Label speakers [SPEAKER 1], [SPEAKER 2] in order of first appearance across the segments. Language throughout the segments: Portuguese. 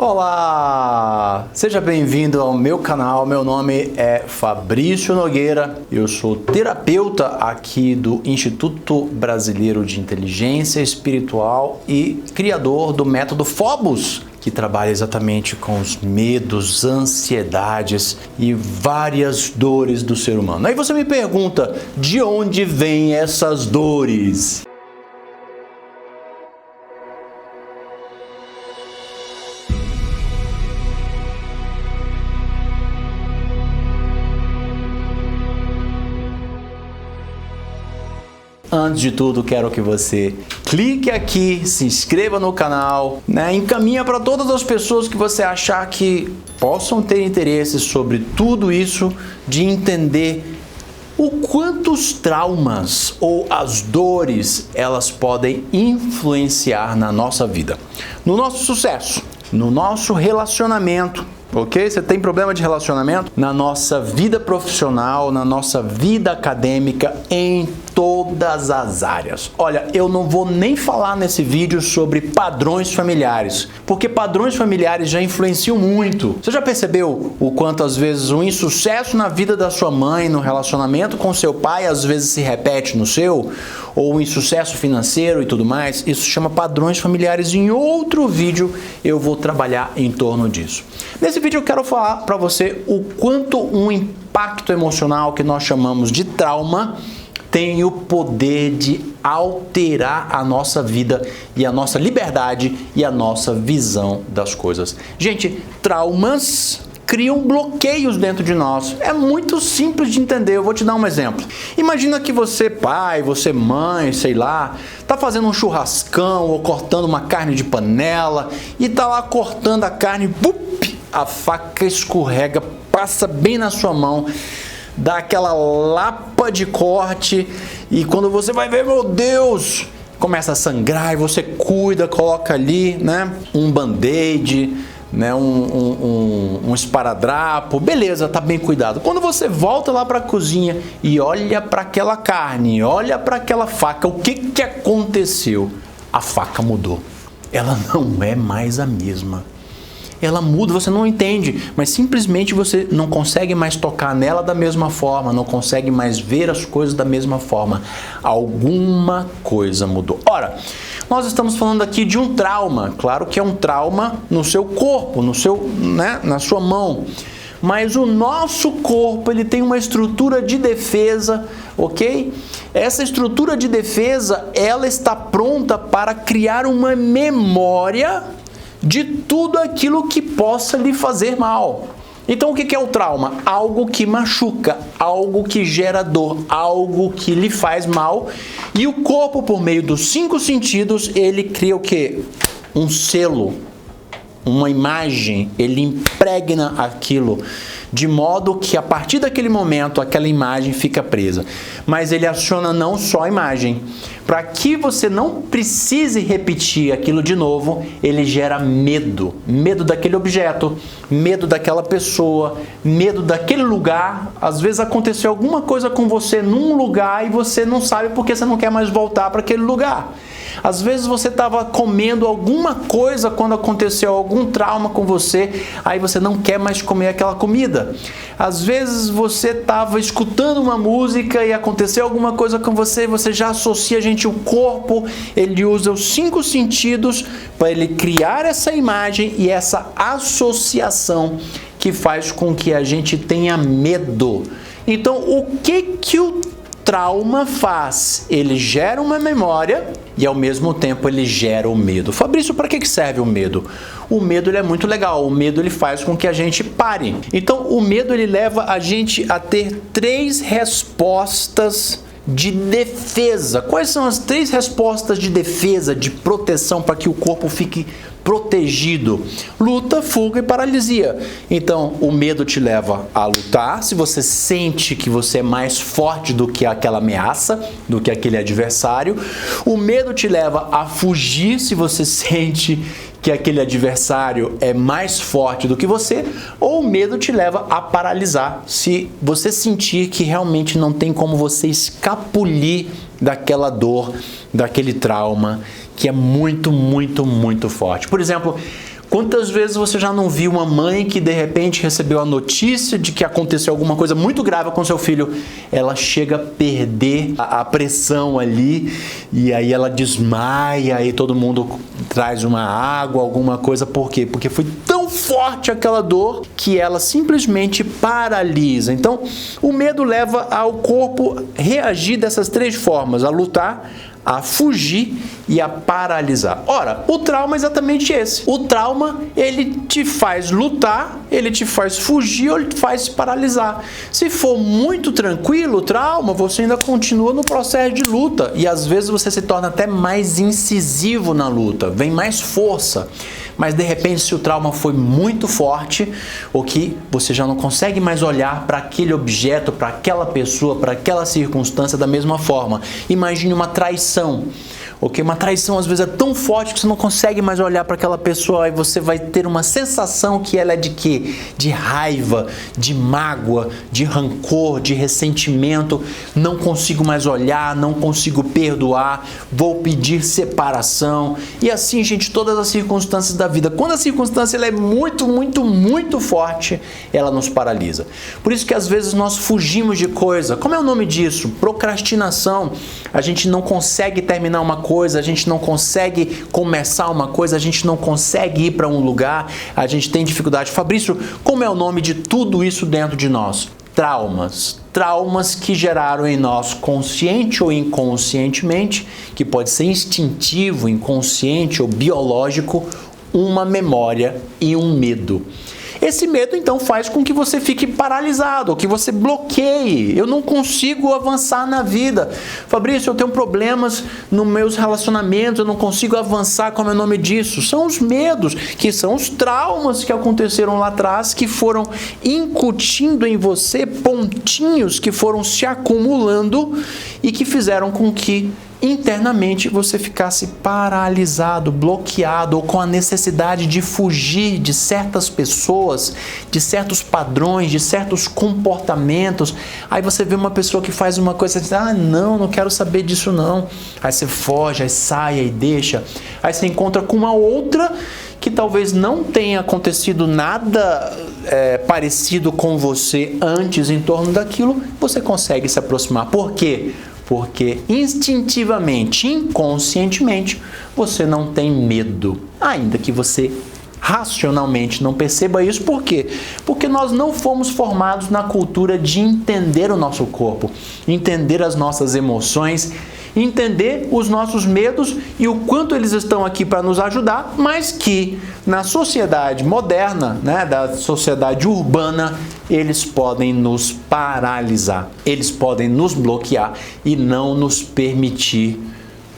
[SPEAKER 1] Olá! Seja bem-vindo ao meu canal. Meu nome é Fabrício Nogueira. Eu sou terapeuta aqui do Instituto Brasileiro de Inteligência Espiritual e criador do método Phobos, que trabalha exatamente com os medos, ansiedades e várias dores do ser humano. Aí você me pergunta, de onde vêm essas dores? Antes de tudo, quero que você clique aqui, se inscreva no canal, encaminha para todas as pessoas que você achar que possam ter interesse sobre tudo isso, de entender o quanto os traumas ou as dores elas podem influenciar na nossa vida, no nosso sucesso, no nosso relacionamento. Ok? Você tem problema de relacionamento? Na nossa vida profissional, na nossa vida acadêmica, em todas as áreas. Olha, eu não vou nem falar nesse vídeo sobre padrões familiares, porque padrões familiares já influenciam muito. Você já percebeu o quanto às vezes um insucesso na vida da sua mãe, no relacionamento com seu pai, às vezes se repete no seu? Ou um insucesso financeiro e tudo mais? Isso chama padrões familiares. Em outro vídeo eu vou trabalhar em torno disso. Nesse vídeo eu quero falar para você o quanto um impacto emocional que nós chamamos de trauma tem o poder de alterar a nossa vida e a nossa liberdade e a nossa visão das coisas. Gente, traumas criam bloqueios dentro de nós. É muito simples de entender. Eu vou te dar um exemplo. Imagina que você, pai, você, mãe, sei lá, tá fazendo um churrascão ou cortando uma carne de panela e tá lá cortando a carne, a faca escorrega, passa bem na sua mão, dá aquela lapa de corte e quando você vai ver, meu Deus, começa a sangrar e você cuida, coloca ali, um band-aid, um esparadrapo, beleza, tá bem cuidado. Quando você volta lá para a cozinha e olha para aquela carne, olha para aquela faca, o que aconteceu? A faca mudou. Ela não é mais a mesma. Ela muda, você não entende, mas simplesmente você não consegue mais tocar nela da mesma forma, não consegue mais ver as coisas da mesma forma. Alguma coisa mudou. Ora, nós estamos falando aqui de um trauma, claro que é um trauma no seu corpo, na sua mão. Mas o nosso corpo, ele tem uma estrutura de defesa, ok? Essa estrutura de defesa, ela está pronta para criar uma memória de tudo aquilo que possa lhe fazer mal. Então o que é o trauma? Algo que machuca, algo que gera dor, algo que lhe faz mal. E o corpo, por meio dos 5 sentidos, ele cria o quê? Um selo, uma imagem, ele impregna aquilo, de modo que a partir daquele momento aquela imagem fica presa. Mas ele aciona não só a imagem. Para que você não precise repetir aquilo de novo, ele gera medo. Medo daquele objeto, medo daquela pessoa, medo daquele lugar. Às vezes aconteceu alguma coisa com você num lugar e você não sabe porque você não quer mais voltar para aquele lugar. Às vezes você estava comendo alguma coisa quando aconteceu algum trauma com você, aí você não quer mais comer aquela comida. Às vezes você estava escutando uma música e aconteceu alguma coisa com você, você já associa, o corpo, ele usa os 5 sentidos para ele criar essa imagem e essa associação que faz com que a gente tenha medo. Então, o que o trauma faz? Ele gera uma memória e ao mesmo tempo ele gera o medo. Fabrício, para que serve o medo? O medo ele é muito legal, o medo ele faz com que a gente pare. Então o medo ele leva a gente a ter 3 respostas de defesa. Quais são as 3 respostas de defesa, de proteção para que o corpo fique protegido? Luta, fuga e paralisia. Então, o medo te leva a lutar. Se você sente que você é mais forte do que aquela ameaça, do que aquele adversário. O medo te leva a fugir se você sente que aquele adversário é mais forte do que você, ou o medo te leva a paralisar se você sentir que realmente não tem como você escapulir daquela dor, daquele trauma que é muito, muito, muito forte. Por exemplo, Quantas vezes você já não viu uma mãe que de repente recebeu a notícia de que aconteceu alguma coisa muito grave com seu filho? Ela chega a perder a pressão ali e aí ela desmaia e todo mundo traz uma água, alguma coisa. Por quê? Porque foi tão forte aquela dor que ela simplesmente paralisa. Então, o medo leva ao corpo reagir dessas 3 formas: a lutar, a fugir e a paralisar. Ora, o trauma é exatamente esse. O trauma, ele te faz lutar, ele te faz fugir ou ele te faz paralisar. Se for muito tranquilo o trauma, você ainda continua no processo de luta e às vezes você se torna até mais incisivo na luta, vem mais força. Mas de repente, se o trauma foi muito forte, ou que você já não consegue mais olhar para aquele objeto, para aquela pessoa, para aquela circunstância da mesma forma. Imagine uma traição. Ok? Uma traição às vezes é tão forte que você não consegue mais olhar para aquela pessoa e você vai ter uma sensação que ela é de quê? De raiva, de mágoa, de rancor, de ressentimento. Não consigo mais olhar, não consigo perdoar, vou pedir separação. E assim, gente, todas as circunstâncias da vida. Quando a circunstância ela é muito forte, ela nos paralisa. Por isso que às vezes nós fugimos de coisa. Como é o nome disso? Procrastinação. A gente não consegue terminar uma coisa, a gente não consegue começar uma coisa, a gente não consegue ir para um lugar, a gente tem dificuldade. Fabrício, como é o nome de tudo isso dentro de nós? Traumas. Traumas que geraram em nós, consciente ou inconscientemente, que pode ser instintivo, inconsciente ou biológico, uma memória e um medo. Esse medo, então, faz com que você fique paralisado, que você bloqueie. Eu não consigo avançar na vida. Fabrício, eu tenho problemas nos meus relacionamentos, eu não consigo avançar. Como é o nome disso? São os medos, que são os traumas que aconteceram lá atrás, que foram incutindo em você pontinhos que foram se acumulando e que fizeram com que internamente você ficasse paralisado, bloqueado ou com a necessidade de fugir de certas pessoas, de certos padrões, de certos comportamentos. Aí você vê uma pessoa que faz uma coisa e diz: ah, não quero saber disso não. Aí você foge, aí sai, aí deixa. Aí você encontra com uma outra que talvez não tenha acontecido nada parecido com você antes em torno daquilo, você consegue se aproximar. Por quê? Porque instintivamente, inconscientemente, você não tem medo, ainda que você racionalmente não perceba isso. Por quê? Porque nós não fomos formados na cultura de entender o nosso corpo, entender as nossas emoções, entender os nossos medos e o quanto eles estão aqui para nos ajudar, mas que na sociedade moderna, da sociedade urbana, eles podem nos paralisar, eles podem nos bloquear e não nos permitir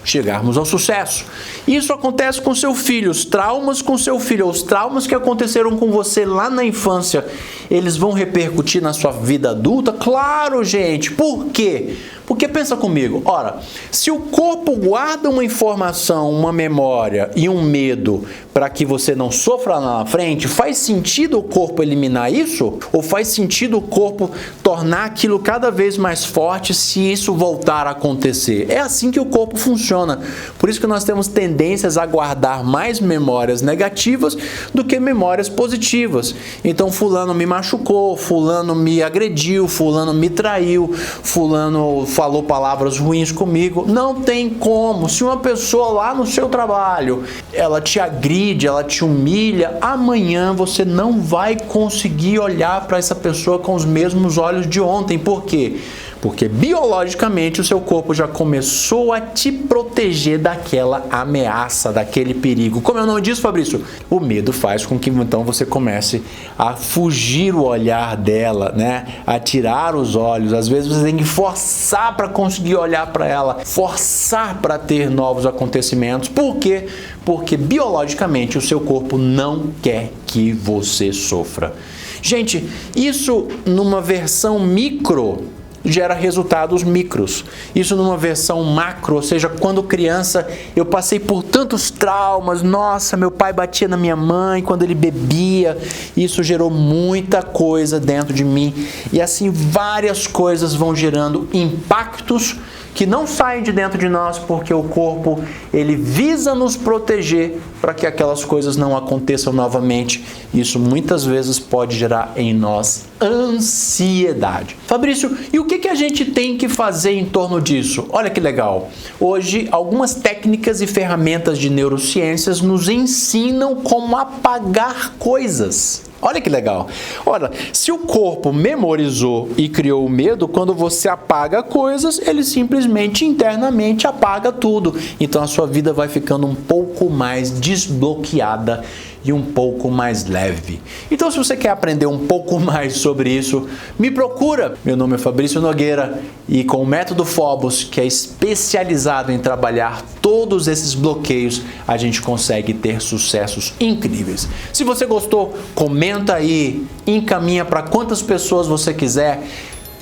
[SPEAKER 1] chegarmos ao sucesso. Isso acontece com seu filho, os traumas com seu filho, os traumas que aconteceram com você lá na infância, eles vão repercutir na sua vida adulta? Claro, gente. Por quê? Porque pensa comigo, ora, se o corpo guarda uma informação, uma memória e um medo para que você não sofra lá na frente, faz sentido o corpo eliminar isso? Ou faz sentido o corpo tornar aquilo cada vez mais forte se isso voltar a acontecer? É assim que o corpo funciona. Por isso que nós temos tendências a guardar mais memórias negativas do que memórias positivas. Então, fulano me machucou, fulano me agrediu, fulano me traiu, fulano falou palavras ruins comigo. Não tem como. Se uma pessoa lá no seu trabalho, ela te agride, ela te humilha, amanhã você não vai conseguir olhar para essa pessoa com os mesmos olhos de ontem. Por quê? Porque biologicamente o seu corpo já começou a te proteger daquela ameaça, daquele perigo. Como é o nome disso, Fabrício? O medo faz com que então você comece a fugir o olhar dela, a tirar os olhos. Às vezes você tem que forçar para conseguir olhar para ela, forçar para ter novos acontecimentos. Por quê? Porque biologicamente o seu corpo não quer que você sofra. Gente, isso numa versão micro gera resultados micros. Isso numa versão macro, ou seja, quando criança eu passei por tantos traumas. Nossa, meu pai batia na minha mãe quando ele bebia. Isso gerou muita coisa dentro de mim. E assim várias coisas vão gerando impactos que não saem de dentro de nós, porque o corpo ele visa nos proteger para que aquelas coisas não aconteçam novamente. Isso muitas vezes pode gerar em nós ansiedade. Fabrício, e o que a gente tem que fazer em torno disso? Olha que legal. Hoje, algumas técnicas e ferramentas de neurociências nos ensinam como apagar coisas. Olha que legal. Olha, se o corpo memorizou e criou o medo, quando você apaga coisas, ele simplesmente internamente apaga tudo. Então a sua vida vai ficando um pouco mais desbloqueada e um pouco mais leve. Então, se você quer aprender um pouco mais sobre isso, me procura. Meu nome é Fabrício Nogueira e com o Método Phobos, que é especializado em trabalhar todos esses bloqueios, a gente consegue ter sucessos incríveis. Se você gostou, comenta aí, encaminha para quantas pessoas você quiser,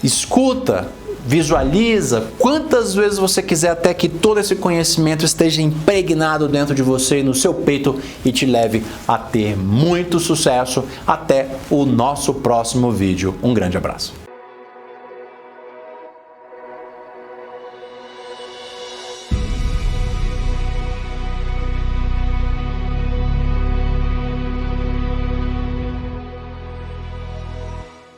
[SPEAKER 1] escuta, visualiza quantas vezes você quiser até que todo esse conhecimento esteja impregnado dentro de você e no seu peito e te leve a ter muito sucesso. Até o nosso próximo vídeo. Um grande abraço.